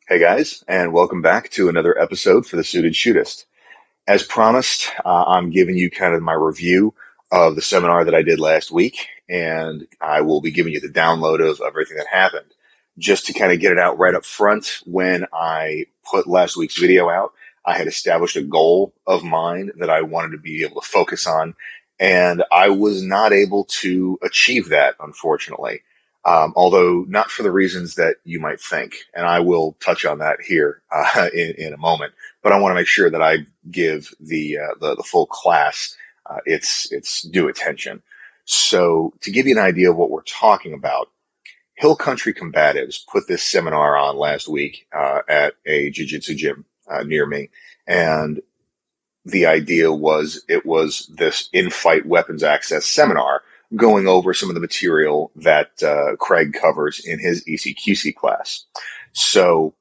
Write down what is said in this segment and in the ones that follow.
Hey guys, and welcome back to another episode for the Suited Shootist. As promised, I'm giving you kind of my review of the seminar that I did last week, and I will be giving you the download of everything that happened. Just to kind of get it out right up front, when I put last week's video out, I had established a goal of mine that I wanted to be able to focus on, and I was not able to achieve that, unfortunately. Although not for the reasons that you might think, and I will touch on that here in a moment. But I want to make sure that I give the full class its due attention. So to give you an idea of what we're talking about, Hill Country Combatives put this seminar on last week at a jiu-jitsu gym near me, and the idea was it was this in-fight weapons access seminar going over some of the material that Craig covers in his ECQC class. So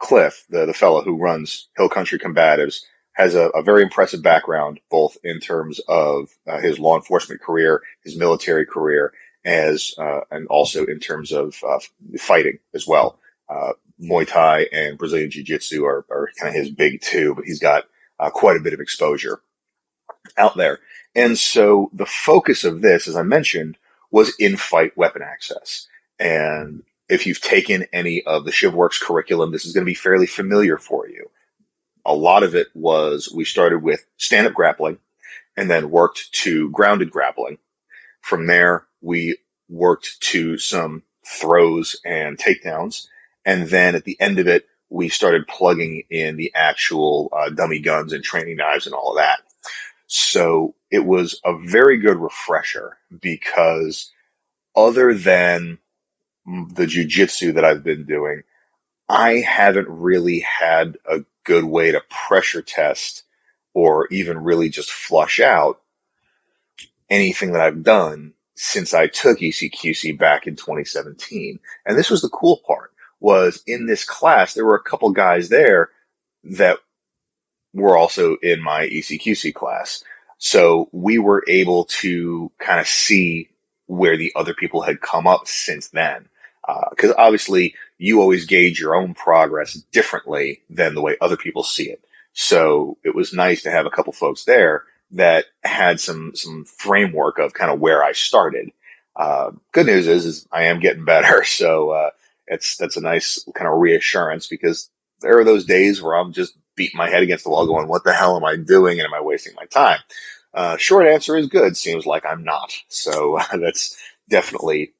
Cliff, the fellow who runs Hill Country Combatives, has a very impressive background, both in terms of his law enforcement career, his military career, and also in terms of fighting as well. Muay Thai and Brazilian Jiu Jitsu are kind of his big two, but he's got quite a bit of exposure out there. And so the focus of this, as I mentioned, was in-fight weapon access. And if you've taken any of the ShivWorks curriculum, this is going to be fairly familiar for you. A lot of it was we started with stand-up grappling and then worked to grounded grappling. From there, we worked to some throws and takedowns. And then at the end of it, we started plugging in the actual dummy guns and training knives and all of that. So it was a very good refresher because other than the jujitsu that I've been doing, I haven't really had a good way to pressure test or even really just flush out anything that I've done since I took ECQC back in 2017. And this was the cool part, was in this class, there were a couple guys there that were also in my ECQC class. So we were able to kind of see where the other people had come up since then. Because obviously you always gauge your own progress differently than the way other people see it. So it was nice to have a couple folks there that had some framework of kind of where I started. Good news is I am getting better. So that's a nice kind of reassurance, because there are those days where I'm just beating my head against the wall going, what the hell am I doing? And am I wasting my time? Short answer is good. Seems like I'm not. So that's definitely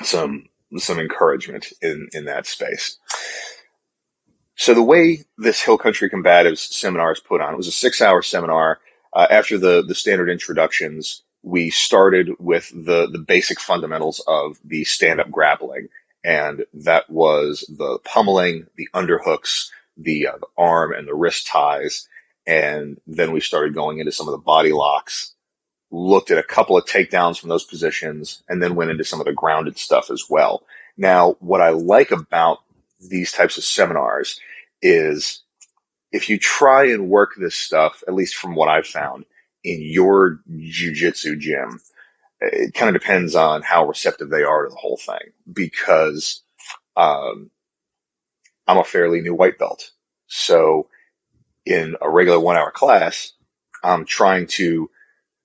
some encouragement in that space. So the way this Hill Country Combatives seminar is put on, it was a 6-hour seminar. After the standard introductions, we started with the basic fundamentals of the stand-up grappling, and that was the pummeling, the underhooks, the arm and the wrist ties, and then we started going into some of the body locks, looked at a couple of takedowns from those positions, and then went into some of the grounded stuff as well. Now, what I like about these types of seminars is if you try and work this stuff, at least from what I've found, in your jiu-jitsu gym, it kind of depends on how receptive they are to the whole thing, because I'm a fairly new white belt. So in a regular 1-hour class, I'm trying to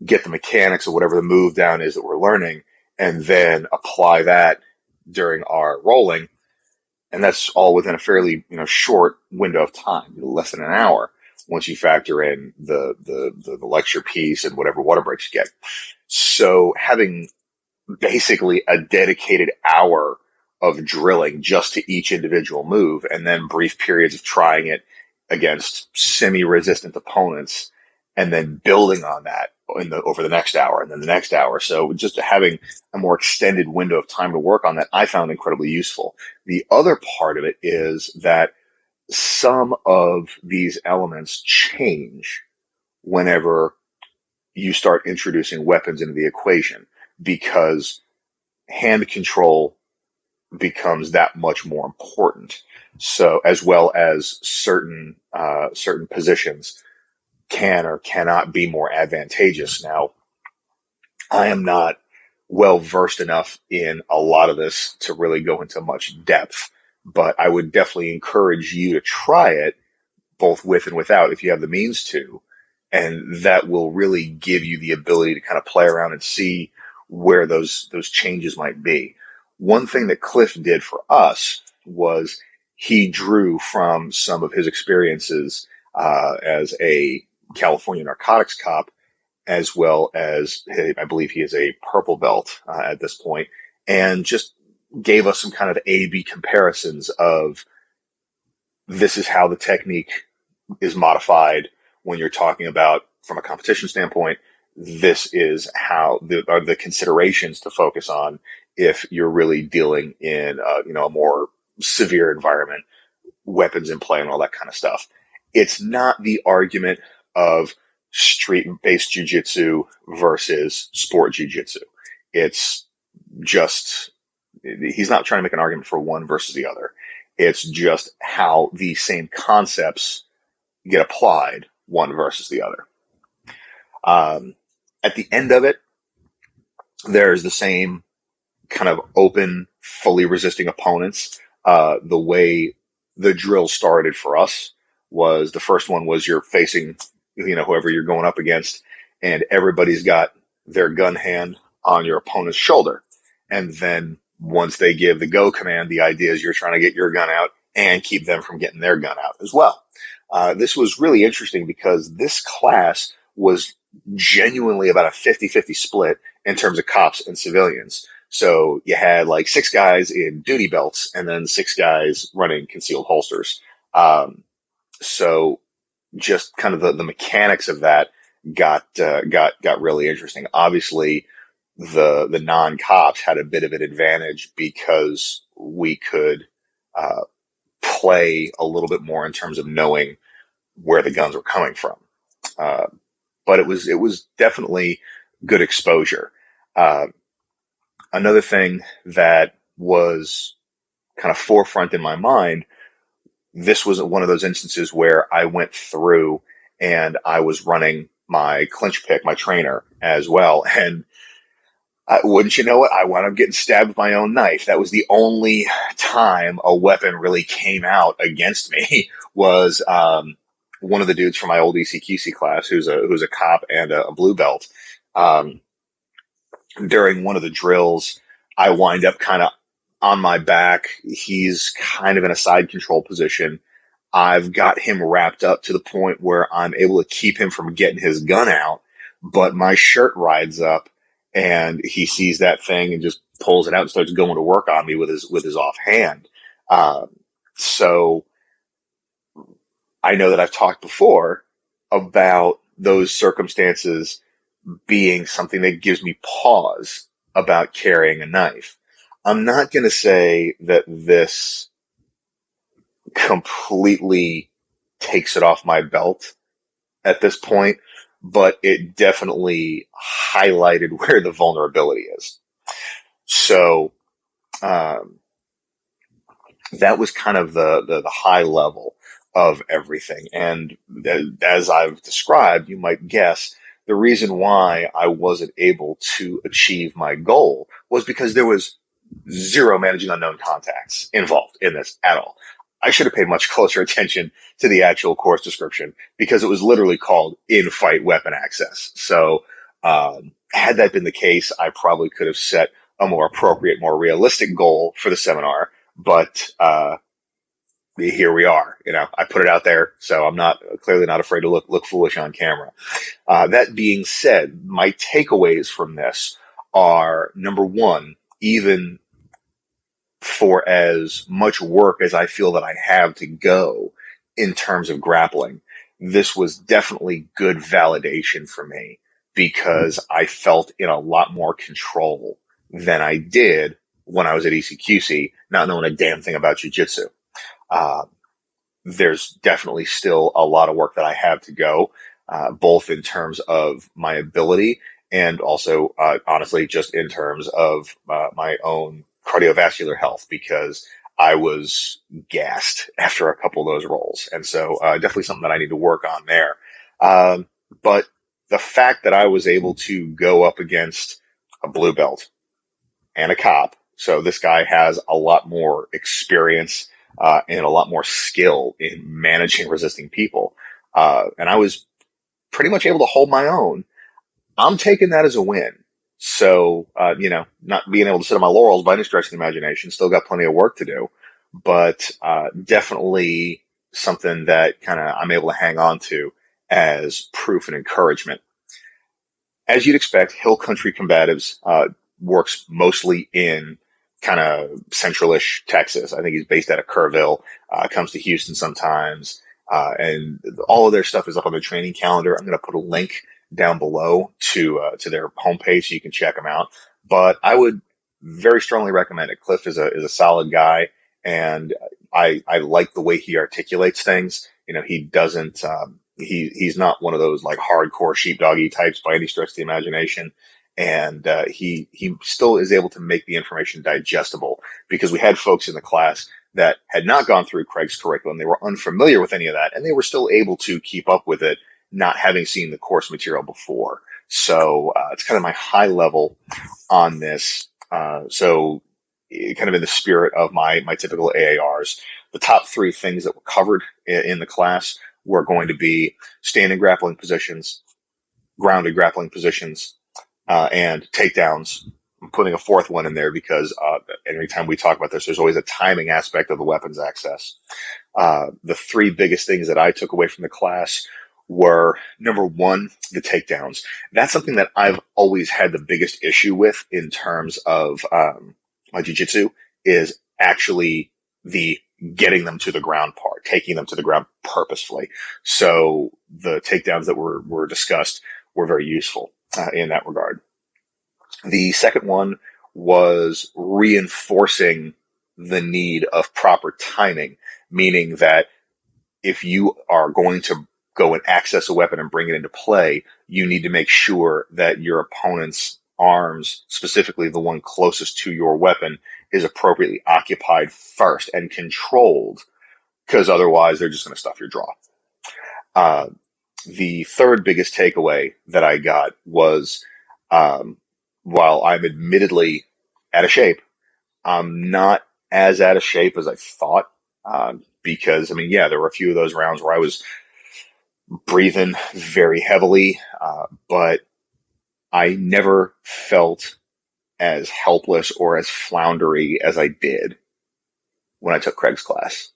get the mechanics of whatever the move down is that we're learning, and then apply that during our rolling. And that's all within a fairly, short window of time, less than an hour, once you factor in the lecture piece and whatever water breaks you get. So having basically a dedicated hour of drilling just to each individual move, and then brief periods of trying it against semi-resistant opponents, and then building on that over the next hour and then the next hour. So just having a more extended window of time to work on that, I found incredibly useful. The other part of it is that some of these elements change whenever you start introducing weapons into the equation, because hand control becomes that much more important. So, as well as certain positions can or cannot be more advantageous. Now, I am not well versed enough in a lot of this to really go into much depth, but I would definitely encourage you to try it both with and without if you have the means to. And that will really give you the ability to kind of play around and see where those changes might be. One thing that Cliff did for us was he drew from some of his experiences as a California narcotics cop, as well as I believe he is a purple belt at this point, and just gave us some kind of A/B comparisons of this is how the technique is modified when you're talking about from a competition standpoint. This is how are the considerations to focus on if you're really dealing in a more severe environment, weapons in play, and all that kind of stuff. It's not the argument of street-based jujitsu versus sport jujitsu. It's just he's not trying to make an argument for one versus the other. It's just how the same concepts get applied one versus the other. At the end of it, there's the same kind of open, fully resisting opponents. The way the drill started for us was the first one was you're facing, whoever you're going up against, and everybody's got their gun hand on your opponent's shoulder. And then once they give the go command, the idea is you're trying to get your gun out and keep them from getting their gun out as well. This was really interesting because this class was genuinely about a 50-50 split in terms of cops and civilians. So you had like 6 guys in duty belts and then 6 guys running concealed holsters. So just kind of the mechanics of that got really interesting. Obviously, the non-cops had a bit of an advantage because we could play a little bit more in terms of knowing where the guns were coming from. But it was definitely good exposure. Another thing that was kind of forefront in my mind, this was one of those instances where I went through and I was running my clinch pick, my trainer as well. And wouldn't you know it, I wound up getting stabbed with my own knife. That was the only time a weapon really came out against me was one of the dudes from my old ECQC class, who's a cop and a blue belt. During one of the drills, I wind up kind of on my back. He's kind of in a side control position. I've got him wrapped up to the point where I'm able to keep him from getting his gun out, but my shirt rides up and he sees that thing and just pulls it out and starts going to work on me with his offhand. So I know that I've talked before about those circumstances being something that gives me pause about carrying a knife. I'm not going to say that this completely takes it off my belt at this point, but it definitely highlighted where the vulnerability is. So that was kind of the high level of everything. And as I've described, you might guess the reason why I wasn't able to achieve my goal was because there was zero managing unknown contacts involved in this at all. I should have paid much closer attention to the actual course description because it was literally called in-fight weapon access. So had that been the case, I probably could have set a more appropriate, more realistic goal for the seminar. But here we are. I put it out there, so I'm clearly not afraid to look foolish on camera. That being said, my takeaways from this are, number one, even for as much work as I feel that I have to go in terms of grappling, this was definitely good validation for me because I felt in a lot more control than I did when I was at ECQC, not knowing a damn thing about jiu-jitsu. There's definitely still a lot of work that I have to go, both in terms of my ability and also, honestly, just in terms of my own cardiovascular health, because I was gassed after a couple of those rolls. And so definitely something that I need to work on there. But the fact that I was able to go up against a blue belt, and a cop. So this guy has a lot more experience and a lot more skill in managing resisting people. And I was pretty much able to hold my own. I'm taking that as a win. So, not being able to sit on my laurels by any stretch of the imagination, still got plenty of work to do, but definitely something that kind of I'm able to hang on to as proof and encouragement. As you'd expect, Hill Country Combatives works mostly in kind of centralish Texas. I think he's based out of Kerrville, comes to Houston sometimes, and all of their stuff is up on the training calendar. I'm going to put a link down below to their homepage so you can check them out. But I would very strongly recommend it. Cliff is a solid guy, and I like the way he articulates things. He doesn't. He's not one of those like hardcore sheepdoggy types by any stretch of the imagination, and he still is able to make the information digestible, because we had folks in the class that had not gone through Craig's curriculum. They were unfamiliar with any of that, and they were still able to keep up with it, not having seen the course material before. So it's kind of my high level on this. So kind of in the spirit of my typical AARs, the top three things that were covered in the class were going to be standing grappling positions, grounded grappling positions, and takedowns. I'm putting a fourth one in there because every time we talk about this, there's always a timing aspect of the weapons access. The three biggest things that I took away from the class were, number one, the takedowns. That's something that I've always had the biggest issue with in terms of my jiu-jitsu, is actually the getting them to the ground part, taking them to the ground purposefully. So the takedowns that were discussed were very useful in that regard. The second one was reinforcing the need of proper timing, meaning that if you are going to go and access a weapon and bring it into play, you need to make sure that your opponent's arms, specifically the one closest to your weapon, is appropriately occupied first and controlled, because otherwise they're just going to stuff your draw. The third biggest takeaway that I got was, while I'm admittedly out of shape, I'm not as out of shape as I thought. Because, there were a few of those rounds where I was breathing very heavily, but I never felt as helpless or as floundery as I did when I took Craig's class.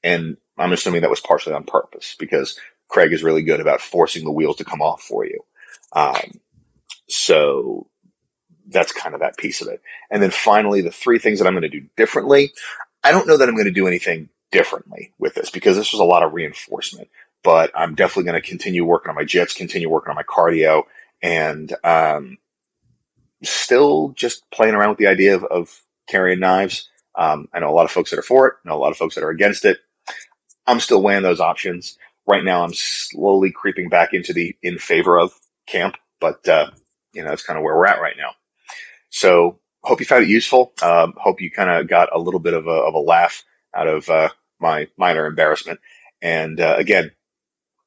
And I'm assuming that was partially on purpose, because Craig is really good about forcing the wheels to come off for you. So that's kind of that piece of it. And then finally, the three things that I'm going to do differently. I don't know that I'm going to do anything differently with this, because this was a lot of reinforcement, but I'm definitely going to continue working on my jits, continue working on my cardio, and still just playing around with the idea of carrying knives. I know a lot of folks that are for it. I know a lot of folks that are against it. I'm still weighing those options. Right now, I'm slowly creeping back into the in favor of camp, but that's kind of where we're at right now. So hope you found it useful. Hope you kind of got a little bit of a laugh out of my minor embarrassment. And again,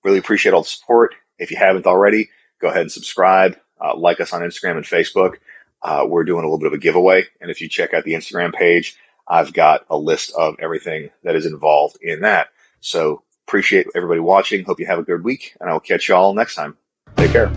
really appreciate all the support. If you haven't already, go ahead and subscribe. Like us on Instagram and Facebook. We're doing a little bit of a giveaway. And if you check out the Instagram page, I've got a list of everything that is involved in that. So appreciate everybody watching. Hope you have a good week, and I'll catch you all next time. Take care.